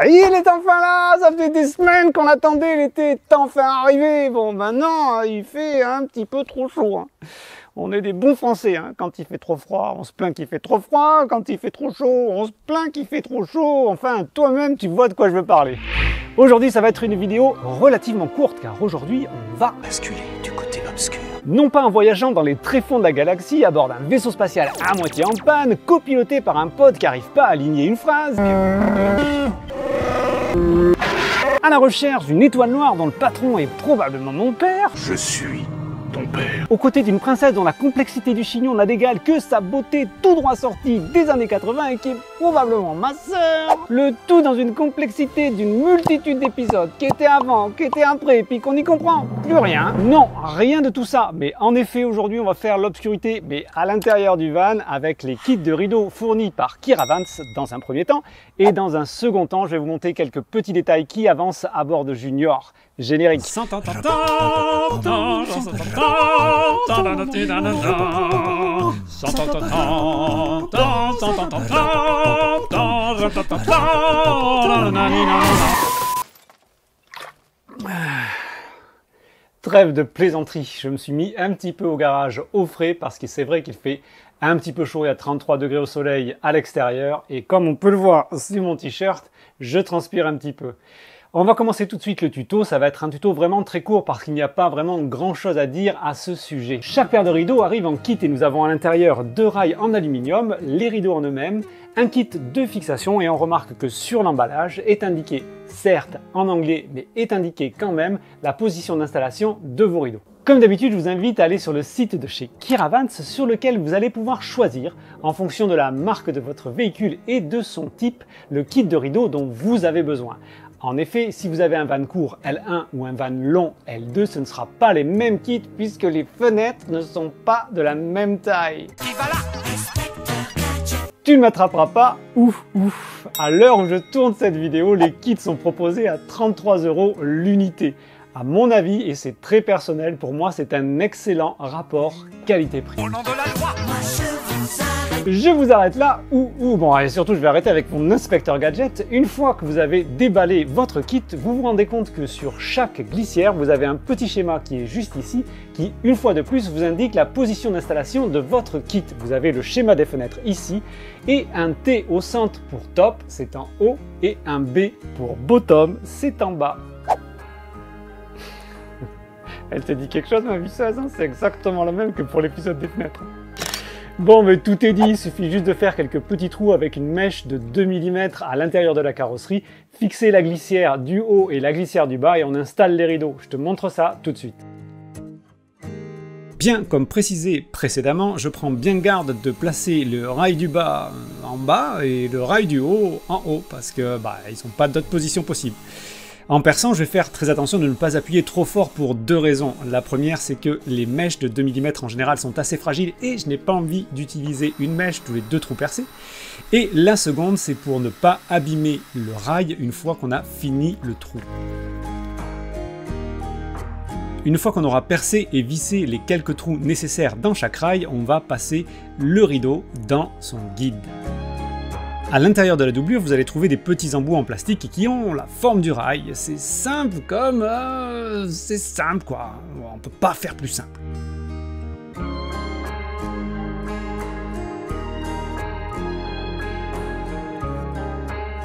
Il est enfin là, ça fait des semaines qu'on attendait, l'été est enfin arrivé. Bon, maintenant, il fait un petit peu trop chaud. Hein. On est des bons Français, hein. Quand il fait trop froid, on se plaint qu'il fait trop froid. Quand il fait trop chaud, on se plaint qu'il fait trop chaud. Enfin, toi-même, tu vois de quoi je veux parler. Aujourd'hui, ça va être une vidéo relativement courte, car aujourd'hui, on va basculer du côté obscur. Non pas en voyageant dans les tréfonds de la galaxie à bord d'un vaisseau spatial à moitié en panne, copiloté par un pote qui n'arrive pas à aligner une phrase, à la recherche d'une étoile noire dont le patron est probablement mon père. Je suis ton père. Aux côtés d'une princesse dont la complexité du chignon n'a d'égal que sa beauté tout droit sortie des années 80 et qui est probablement ma sœur. Le tout dans une complexité d'une multitude d'épisodes qui étaient avant, qui étaient après, et puis qu'on n'y comprend plus rien. Non, rien de tout ça. Mais en effet, aujourd'hui, on va faire l'obscurité, mais à l'intérieur du van, avec les kits de rideaux fournis par Kira Vance dans un premier temps. Et dans un second temps, je vais vous montrer quelques petits détails qui avancent à bord de Junior. Générique. Trêve de plaisanterie, je me suis mis un petit peu au garage au frais parce que c'est vrai qu'il fait un petit peu chaud, il y a 33 degrés au soleil à l'extérieur et comme on peut le voir sur mon t-shirt, je transpire un petit peu. On va commencer tout de suite le tuto, ça va être un tuto vraiment très court parce qu'il n'y a pas vraiment grand chose à dire à ce sujet. Chaque paire de rideaux arrive en kit et nous avons à l'intérieur 2 rails en aluminium, les rideaux en eux-mêmes, un kit de fixation et on remarque que sur l'emballage est indiqué, certes en anglais, mais est indiqué quand même la position d'installation de vos rideaux. Comme d'habitude, je vous invite à aller sur le site de chez Kira Vance sur lequel vous allez pouvoir choisir, en fonction de la marque de votre véhicule et de son type, le kit de rideaux dont vous avez besoin. En effet, si vous avez un van court L1 ou un van long L2, ce ne sera pas les mêmes kits puisque les fenêtres ne sont pas de la même taille. Tu ne m'attraperas pas, ouf ouf. À l'heure où je tourne cette vidéo, les kits sont proposés à 33 € l'unité. À mon avis, et c'est très personnel, pour moi c'est un excellent rapport qualité-prix. Au nom de la loi, Je vous arrête là, bon, et surtout je vais arrêter avec mon inspecteur gadget. Une fois que vous avez déballé votre kit, vous vous rendez compte que sur chaque glissière, vous avez un petit schéma qui est juste ici, qui une fois de plus vous indique la position d'installation de votre kit. Vous avez le schéma des fenêtres ici, et un T au centre pour top, c'est en haut, et un B pour bottom, c'est en bas. Elle te dit quelque chose ma visseuse, hein, c'est exactement la même que pour l'épisode des fenêtres. Bon, mais tout est dit, il suffit juste de faire quelques petits trous avec une mèche de 2 mm à l'intérieur de la carrosserie, fixer la glissière du haut et la glissière du bas et on installe les rideaux. Je te montre ça tout de suite. Bien, comme précisé précédemment, je prends bien garde de placer le rail du bas en bas et le rail du haut en haut, parce que ils n'ont pas d'autre position possible. En perçant, je vais faire très attention de ne pas appuyer trop fort pour 2 raisons. La première, c'est que les mèches de 2 mm en général sont assez fragiles et je n'ai pas envie d'utiliser une mèche tous les 2 trous percés. Et la seconde, c'est pour ne pas abîmer le rail une fois qu'on a fini le trou. Une fois qu'on aura percé et vissé les quelques trous nécessaires dans chaque rail, on va passer le rideau dans son guide. À l'intérieur de la doublure, vous allez trouver des petits embouts en plastique qui ont la forme du rail. C'est simple comme... c'est simple quoi, on peut pas faire plus simple.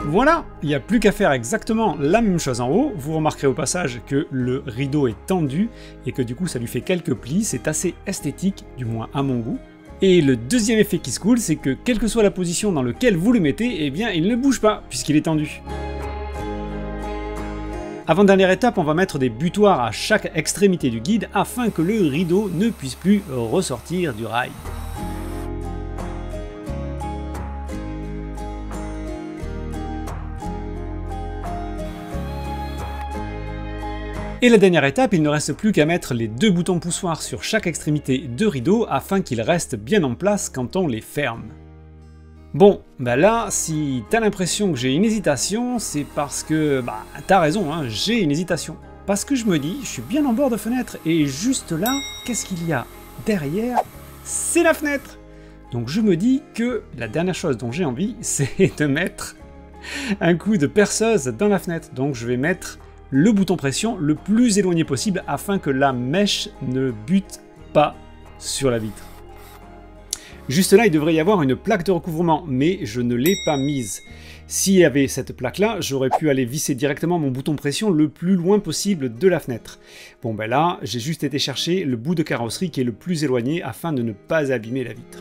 Voilà, il n'y a plus qu'à faire exactement la même chose en haut. Vous remarquerez au passage que le rideau est tendu et que du coup ça lui fait quelques plis. C'est assez esthétique, du moins à mon goût. Et le deuxième effet qui se coule, c'est que quelle que soit la position dans laquelle vous le mettez, eh bien il ne bouge pas, puisqu'il est tendu. Avant-dernière étape, on va mettre des butoirs à chaque extrémité du guide afin que le rideau ne puisse plus ressortir du rail. Et la dernière étape, il ne reste plus qu'à mettre les 2 boutons poussoirs sur chaque extrémité de rideau afin qu'ils restent bien en place quand on les ferme. Bon, là, si t'as l'impression que j'ai une hésitation, c'est parce que, t'as raison, hein, j'ai une hésitation. Parce que je me dis, je suis bien en bord de fenêtre, et juste là, qu'est-ce qu'il y a derrière? C'est la fenêtre! Donc je me dis que la dernière chose dont j'ai envie, c'est de mettre un coup de perceuse dans la fenêtre. Donc je vais mettre le bouton pression le plus éloigné possible afin que la mèche ne bute pas sur la vitre. Juste là, il devrait y avoir une plaque de recouvrement, mais je ne l'ai pas mise. S'il y avait cette plaque-là, j'aurais pu aller visser directement mon bouton pression le plus loin possible de la fenêtre. Bon ben là, j'ai juste été chercher le bout de carrosserie qui est le plus éloigné afin de ne pas abîmer la vitre.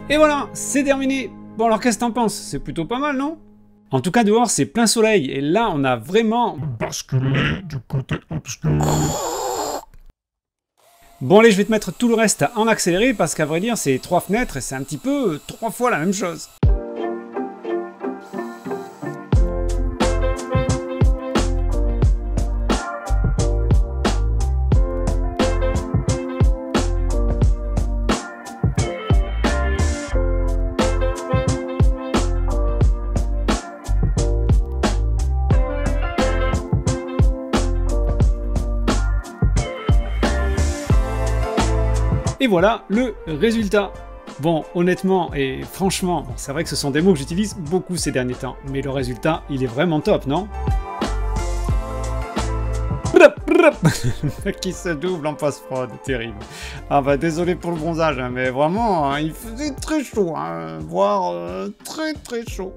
Et voilà, c'est terminé. Bon alors qu'est-ce que t'en penses? C'est plutôt pas mal, non? En tout cas dehors c'est plein soleil et là on a vraiment basculé du côté obscur. Bon allez, je vais te mettre tout le reste en accéléré parce qu'à vrai dire c'est 3 fenêtres et c'est un petit peu 3 fois la même chose. Et voilà le résultat. Bon, honnêtement et franchement, c'est vrai que ce sont des mots que j'utilise beaucoup ces derniers temps, mais le résultat, il est vraiment top, non? Qui se double en post-prod, terrible. Ah bah désolé pour le bronzage, hein, mais vraiment, hein, il faisait très chaud, hein, voire très très chaud.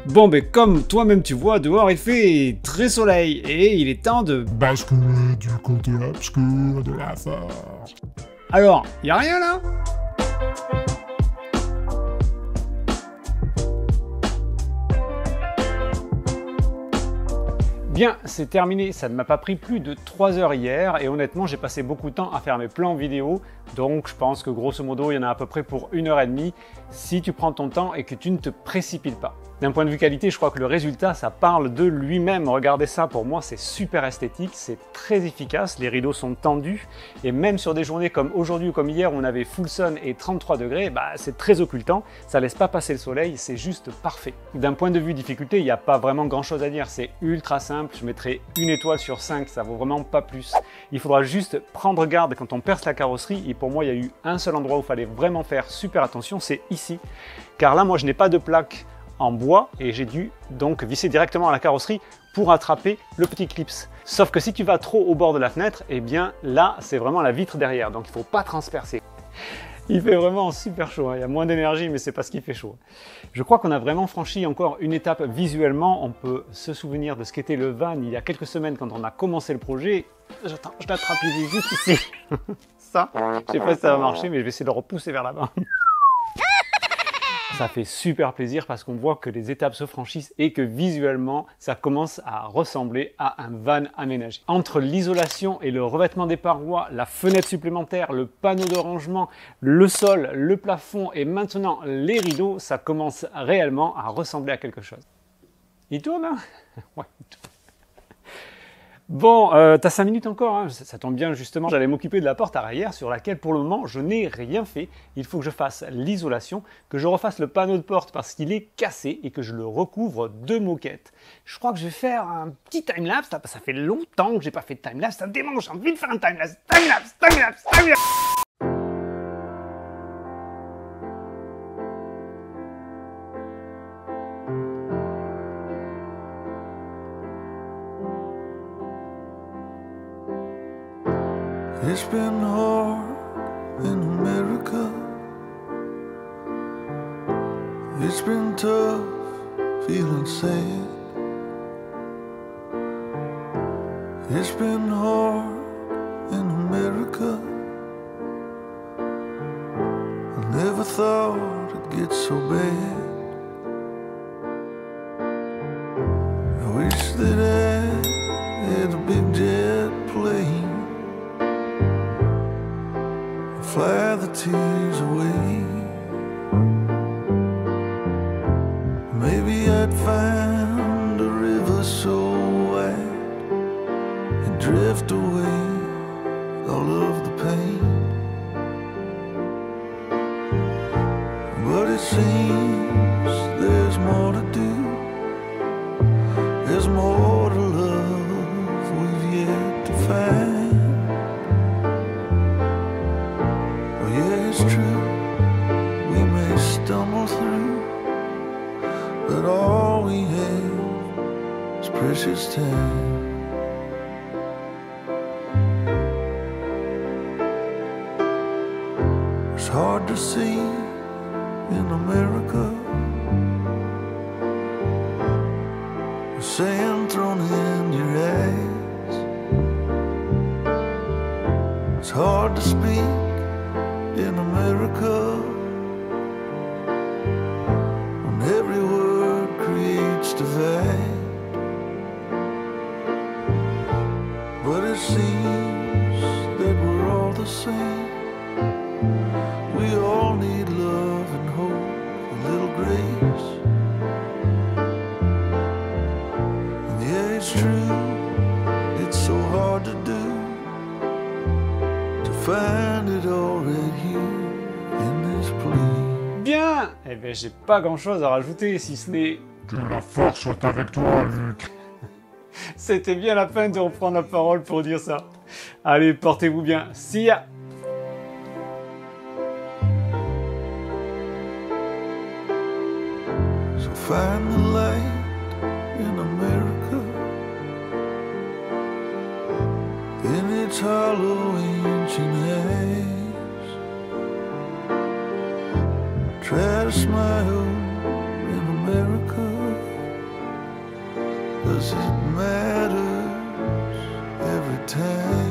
Bon, mais comme toi-même tu vois, dehors il fait très soleil, et il est temps de basculer du côté obscur de la force. Alors, y a rien là? Bien, c'est terminé, ça ne m'a pas pris plus de 3 heures hier et honnêtement j'ai passé beaucoup de temps à faire mes plans vidéo, donc je pense que grosso modo il y en a à peu près pour 1h30 si tu prends ton temps et que tu ne te précipites pas. D'un point de vue qualité, je crois que le résultat ça parle de lui-même, regardez ça, pour moi c'est super esthétique, c'est très efficace, les rideaux sont tendus et même sur des journées comme aujourd'hui ou comme hier où on avait full sun et 33 degrés, bah, c'est très occultant, ça laisse pas passer le soleil, c'est juste parfait. D'un point de vue difficulté, il n'y a pas vraiment grand chose à dire, c'est ultra simple. Je mettrai 1 étoile sur 5, ça vaut vraiment pas plus. Il faudra juste prendre garde quand on perce la carrosserie et pour moi il y a eu un seul endroit où il fallait vraiment faire super attention, c'est ici. Car là moi je n'ai pas de plaque en bois et j'ai dû donc visser directement à la carrosserie pour attraper le petit clips. Sauf que si tu vas trop au bord de la fenêtre, et bien là c'est vraiment la vitre derrière, donc il ne faut pas transpercer. Il fait vraiment super chaud, hein. Il y a moins d'énergie, mais c'est parce qu'il fait chaud. Je crois qu'on a vraiment franchi encore une étape visuellement. On peut se souvenir de ce qu'était le van il y a quelques semaines quand on a commencé le projet. J'attends, je l'attrape juste ici. Ça, je sais pas si ça va marcher, mais je vais essayer de le repousser vers là-bas. Ça fait super plaisir parce qu'on voit que les étapes se franchissent et que visuellement, ça commence à ressembler à un van aménagé. Entre l'isolation et le revêtement des parois, la fenêtre supplémentaire, le panneau de rangement, le sol, le plafond et maintenant les rideaux, ça commence réellement à ressembler à quelque chose. Il tourne, hein? Ouais, il tourne. Bon, t'as 5 minutes encore, hein, ça tombe bien justement, j'allais m'occuper de la porte arrière sur laquelle pour le moment je n'ai rien fait. Il faut que je fasse l'isolation, que je refasse le panneau de porte parce qu'il est cassé et que je le recouvre de moquette. Je crois que je vais faire un petit timelapse, ça fait longtemps que j'ai pas fait de timelapse, ça me démange, j'ai envie de faire un timelapse, timelapse. It's been hard in America. It's been tough feeling sad. It's been hard in America. I never thought it'd get so bad. I wish that I had a big jet plane, fly the tears away. Maybe I'd find a river so wide and drift away all of the pain. But it seems there's more to do. There's more to love we've yet to find. his tan. It's hard to see in America, sand thrown in your eyes. It's hard to speak in America when every word creates divide. But it seems that we're all the same. We all need love and hope, a little grace. And yeah, it's true, it's so hard to do, to find it all right here in this place. Bien. Eh bien, j'ai pas grand-chose à rajouter, si ce n'est... Que la force soit avec toi, Luc. C'était bien la peine de reprendre la parole pour dire ça. Allez, portez-vous bien. See ya. So find the light in America, in its hollow ancient haze. Try to smile in America, 'cause it matters every time.